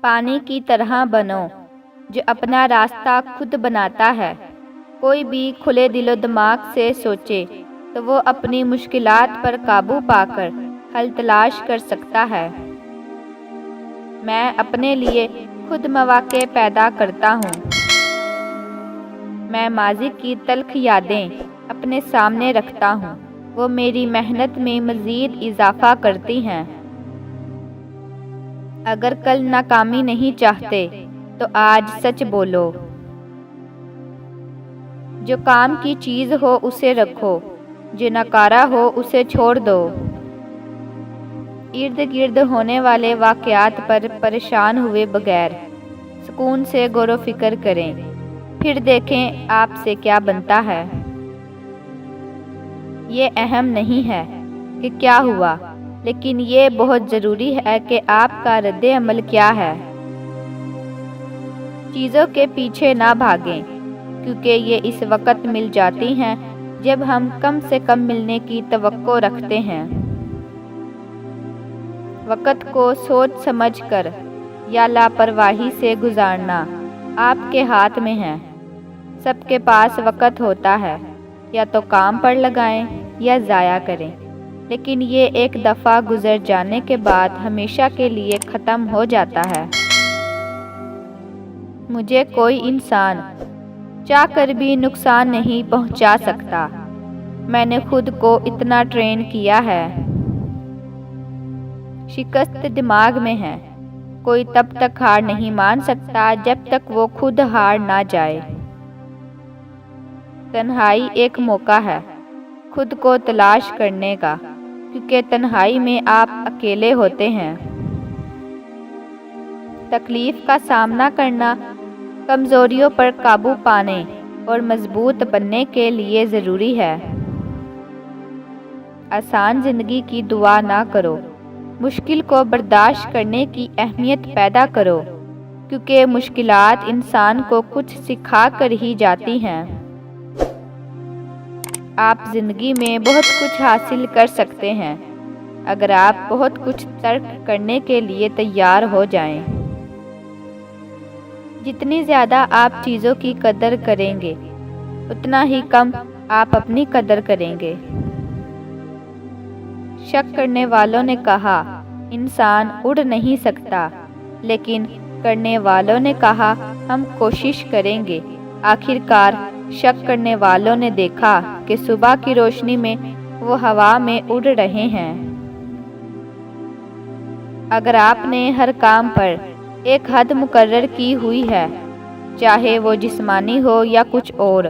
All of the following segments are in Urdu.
پانی کی طرح بنو جو اپنا راستہ خود بناتا ہے۔ کوئی بھی کھلے دل و دماغ سے سوچے تو وہ اپنی مشکلات پر قابو پا کر حل تلاش کر سکتا ہے۔ میں اپنے لیے خود مواقع پیدا کرتا ہوں۔ میں ماضی کی تلخ یادیں اپنے سامنے رکھتا ہوں، وہ میری محنت میں مزید اضافہ کرتی ہیں۔ اگر کل ناکامی نہیں چاہتے تو آج سچ بولو۔ جو کام کی چیز ہو اسے رکھو، جو ناکارہ ہو اسے چھوڑ دو۔ ارد گرد ہونے والے واقعات پر پریشان ہوئے بغیر سکون سے غور و فکر کریں، پھر دیکھیں آپ سے کیا بنتا ہے۔ یہ اہم نہیں ہے کہ کیا ہوا، لیکن یہ بہت ضروری ہے کہ آپ کا رد عمل کیا ہے۔ چیزوں کے پیچھے نہ بھاگیں، کیونکہ یہ اس وقت مل جاتی ہیں جب ہم کم سے کم ملنے کی توقع رکھتے ہیں۔ وقت کو سوچ سمجھ کر یا لاپرواہی سے گزارنا آپ کے ہاتھ میں ہے۔ سب کے پاس وقت ہوتا ہے، یا تو کام پر لگائیں یا ضائع کریں، لیکن یہ ایک دفعہ گزر جانے کے بعد ہمیشہ کے لیے ختم ہو جاتا ہے۔ مجھے کوئی انسان چاہ کر بھی نقصان نہیں پہنچا سکتا۔ میں نے خود کو اتنا ٹرین کیا ہے۔ شکست دماغ میں ہے۔ کوئی تب تک ہار نہیں مان سکتا جب تک وہ خود ہار نہ جائے۔ تنہائی ایک موقع ہے خود کو تلاش کرنے کا، کیونکہ تنہائی میں آپ اکیلے ہوتے ہیں۔ تکلیف کا سامنا کرنا کمزوریوں پر قابو پانے اور مضبوط بننے کے لیے ضروری ہے۔ آسان زندگی کی دعا نہ کرو، مشکل کو برداشت کرنے کی اہمیت پیدا کرو، کیونکہ مشکلات انسان کو کچھ سکھا کر ہی جاتی ہیں۔ آپ زندگی میں بہت کچھ حاصل کر سکتے ہیں اگر آپ بہت کچھ ترک کرنے کے لیے تیار ہو جائیں۔ جتنی زیادہ آپ چیزوں کی قدر کریں گے، اتنا ہی کم آپ اپنی قدر کریں گے۔ شک کرنے والوں نے کہا انسان اڑ نہیں سکتا، لیکن کرنے والوں نے کہا ہم کوشش کریں گے۔ آخرکار شک کرنے والوں نے دیکھا کہ صبح کی روشنی میں وہ ہوا میں اڑ رہے ہیں۔ اگر آپ نے ہر کام پر ایک حد مقرر کی ہوئی ہے، چاہے وہ جسمانی ہو یا کچھ اور،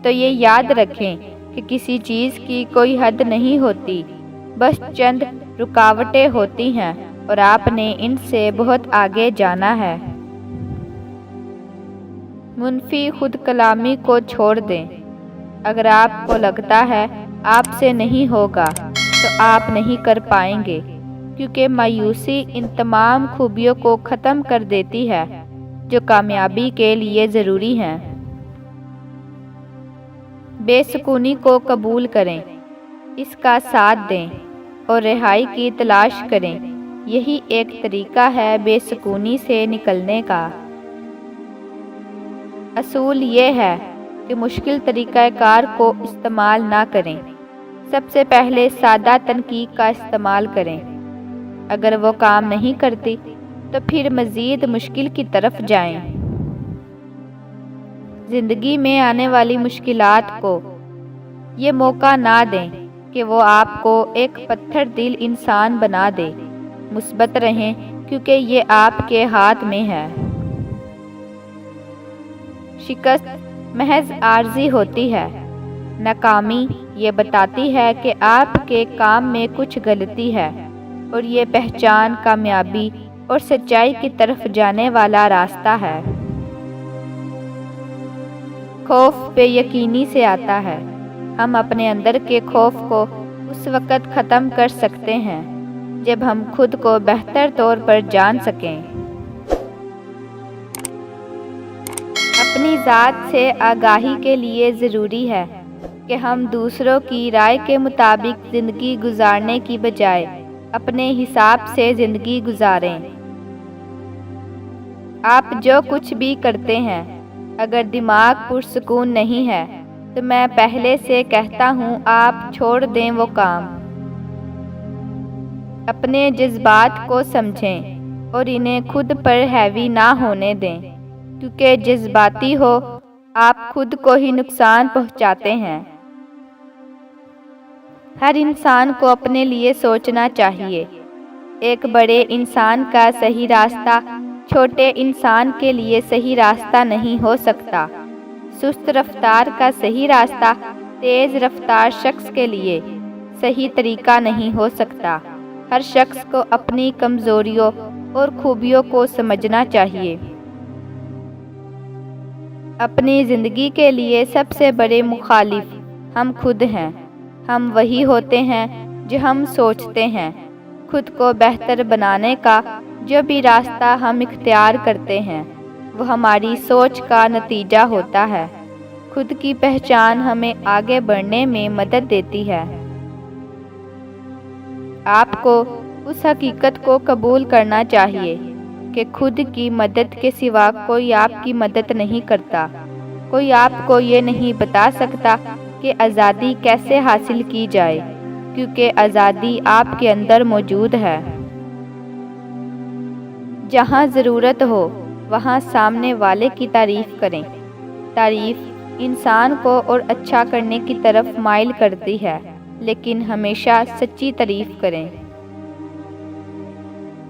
تو یہ یاد رکھیں کہ کسی چیز کی کوئی حد نہیں ہوتی، بس چند رکاوٹیں ہوتی ہیں اور آپ نے ان سے بہت آگے جانا ہے۔ منفی خود کلامی کو چھوڑ دیں۔ اگر آپ کو لگتا ہے آپ سے نہیں ہوگا تو آپ نہیں کر پائیں گے، کیونکہ مایوسی ان تمام خوبیوں کو ختم کر دیتی ہے جو کامیابی کے لیے ضروری ہیں۔ بے سکونی کو قبول کریں، اس کا ساتھ دیں اور رہائی کی تلاش کریں۔ یہی ایک طریقہ ہے بے سکونی سے نکلنے کا۔ اصول یہ ہے کہ مشکل طریقہ کار کو استعمال نہ کریں۔ سب سے پہلے سادہ تنقید کا استعمال کریں۔ اگر وہ کام نہیں کرتی تو پھر مزید مشکل کی طرف جائیں۔ زندگی میں آنے والی مشکلات کو یہ موقع نہ دیں کہ وہ آپ کو ایک پتھر دل انسان بنا دے۔ مثبت رہیں، کیونکہ یہ آپ کے ہاتھ میں ہے۔ شکست محض عارضی ہوتی ہے۔ ناکامی یہ بتاتی ہے کہ آپ کے کام میں کچھ غلطی ہے، اور یہ پہچان کامیابی اور سچائی کی طرف جانے والا راستہ ہے۔ خوف بے یقینی سے آتا ہے۔ ہم اپنے اندر کے خوف کو اس وقت ختم کر سکتے ہیں جب ہم خود کو بہتر طور پر جان سکیں۔ اپنی ذات سے آگاہی کے لیے ضروری ہے کہ ہم دوسروں کی رائے کے مطابق زندگی گزارنے کی بجائے اپنے حساب سے زندگی گزاریں۔ آپ جو کچھ بھی کرتے ہیں، اگر دماغ پرسکون نہیں ہے تو میں پہلے سے کہتا ہوں آپ چھوڑ دیں وہ کام۔ اپنے جذبات کو سمجھیں اور انہیں خود پر حاوی نہ ہونے دیں، کیونکہ جذباتی ہو آپ خود کو ہی نقصان پہنچاتے ہیں۔ ہر انسان کو اپنے لیے سوچنا چاہیے۔ ایک بڑے انسان کا صحیح راستہ چھوٹے انسان کے لیے صحیح راستہ نہیں ہو سکتا۔ سست رفتار کا صحیح راستہ تیز رفتار شخص کے لیے صحیح طریقہ نہیں ہو سکتا۔ ہر شخص کو اپنی کمزوریوں اور خوبیوں کو سمجھنا چاہیے۔ اپنی زندگی کے لیے سب سے بڑے مخالف ہم خود ہیں۔ ہم وہی ہوتے ہیں جو ہم سوچتے ہیں۔ خود کو بہتر بنانے کا جو بھی راستہ ہم اختیار کرتے ہیں وہ ہماری سوچ کا نتیجہ ہوتا ہے۔ خود کی پہچان ہمیں آگے بڑھنے میں مدد دیتی ہے۔ آپ کو اس حقیقت کو قبول کرنا چاہیے کہ خود کی مدد کے سوا کوئی آپ کی مدد نہیں کرتا۔ کوئی آپ کو یہ نہیں بتا سکتا کہ آزادی کیسے حاصل کی جائے، کیونکہ آزادی آپ کے اندر موجود ہے۔ جہاں ضرورت ہو وہاں سامنے والے کی تعریف کریں۔ تعریف انسان کو اور اچھا کرنے کی طرف مائل کرتی ہے، لیکن ہمیشہ سچی تعریف کریں۔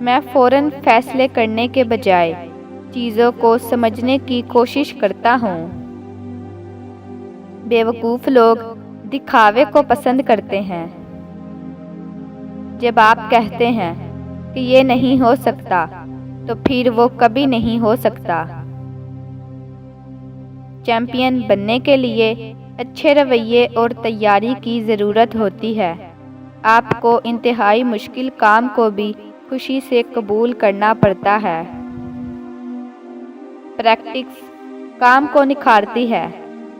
میں فوراً فیصلے کرنے کے بجائے چیزوں کو سمجھنے کی کوشش کرتا ہوں۔ بیوقوف لوگ دکھاوے کو پسند کرتے ہیں۔ جب آپ کہتے ہیں کہ یہ نہیں ہو سکتا تو پھر وہ کبھی نہیں ہو سکتا۔ چیمپئن بننے کے لیے اچھے رویے اور تیاری کی ضرورت ہوتی ہے۔ آپ کو انتہائی مشکل کام کو بھی خوشی سے قبول کرنا پڑتا ہے۔ پریکٹس کام کو نکھارتی ہے۔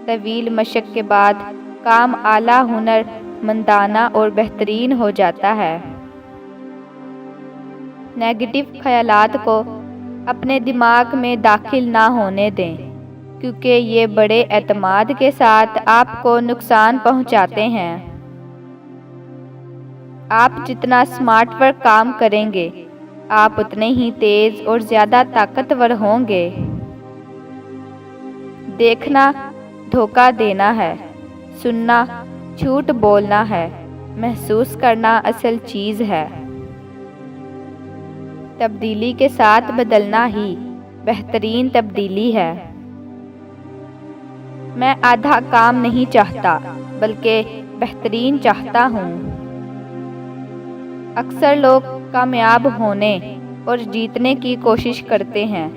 طویل مشق کے بعد کام اعلیٰ ہنر مندانہ اور بہترین ہو جاتا ہے۔ نیگیٹو خیالات کو اپنے دماغ میں داخل نہ ہونے دیں، کیونکہ یہ بڑے اعتماد کے ساتھ آپ کو نقصان پہنچاتے ہیں۔ آپ جتنا سمارٹ ورک کام کریں گے، آپ اتنے ہی تیز اور زیادہ طاقتور ہوں گے۔ دیکھنا دھوکہ دینا ہے، سننا جھوٹ بولنا ہے، محسوس کرنا اصل چیز ہے۔ تبدیلی کے ساتھ بدلنا ہی بہترین تبدیلی ہے۔ میں آدھا کام نہیں چاہتا بلکہ بہترین چاہتا ہوں۔ اکثر لوگ کامیاب ہونے اور جیتنے کی کوشش کرتے ہیں۔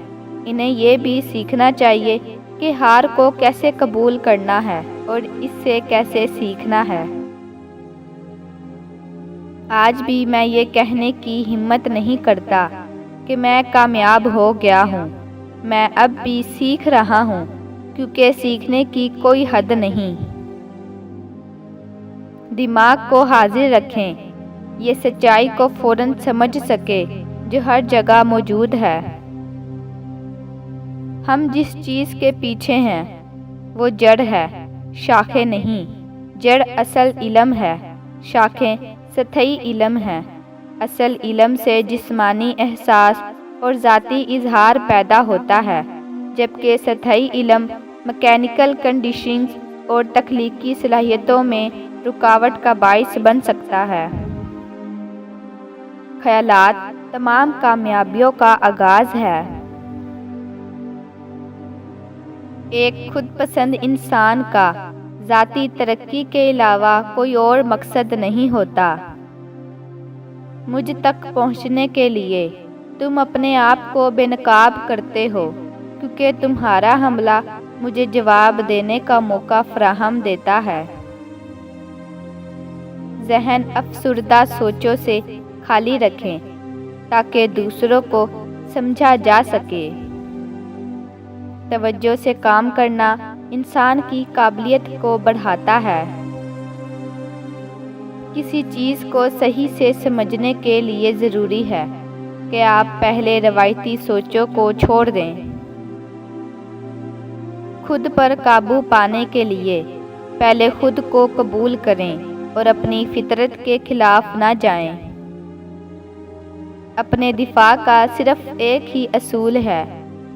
انہیں یہ بھی سیکھنا چاہیے کہ ہار کو کیسے قبول کرنا ہے اور اس سے کیسے سیکھنا ہے۔ آج بھی میں یہ کہنے کی ہمت نہیں کرتا کہ میں کامیاب ہو گیا ہوں۔ میں اب بھی سیکھ رہا ہوں، کیونکہ سیکھنے کی کوئی حد نہیں۔ دماغ کو حاضر رکھیں، یہ سچائی کو فوراً سمجھ سکے جو ہر جگہ موجود ہے۔ ہم جس چیز کے پیچھے ہیں وہ جڑ ہے، شاخیں نہیں۔ جڑ اصل علم ہے، شاخیں سطحی علم ہیں۔ اصل علم سے جسمانی احساس اور ذاتی اظہار پیدا ہوتا ہے، جبکہ سطحی علم میکینیکل کنڈیشنز اور تخلیقی صلاحیتوں میں رکاوٹ کا باعث بن سکتا ہے۔ خیالات تمام کامیابیوں کا آغاز ہے۔ ایک خود پسند انسان کا ذاتی ترقی کے علاوہ کوئی اور مقصد نہیں ہوتا۔ مجھ تک پہنچنے کے لیے تم اپنے آپ کو بے نقاب کرتے ہو، کیونکہ تمہارا حملہ مجھے جواب دینے کا موقع فراہم دیتا ہے۔ ذہن افسردہ سوچوں سے خالی رکھیں تاکہ دوسروں کو سمجھا جا سکے۔ توجہ سے کام کرنا انسان کی قابلیت کو بڑھاتا ہے۔ کسی چیز کو صحیح سے سمجھنے کے لیے ضروری ہے کہ آپ پہلے روایتی سوچوں کو چھوڑ دیں۔ خود پر قابو پانے کے لیے پہلے خود کو قبول کریں اور اپنی فطرت کے خلاف نہ جائیں۔ اپنے دفاع کا صرف ایک ہی اصول ہے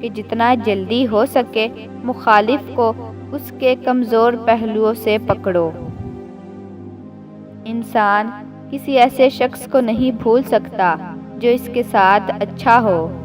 کہ جتنا جلدی ہو سکے مخالف کو اس کے کمزور پہلوؤں سے پکڑو۔ انسان کسی ایسے شخص کو نہیں بھول سکتا جو اس کے ساتھ اچھا ہو،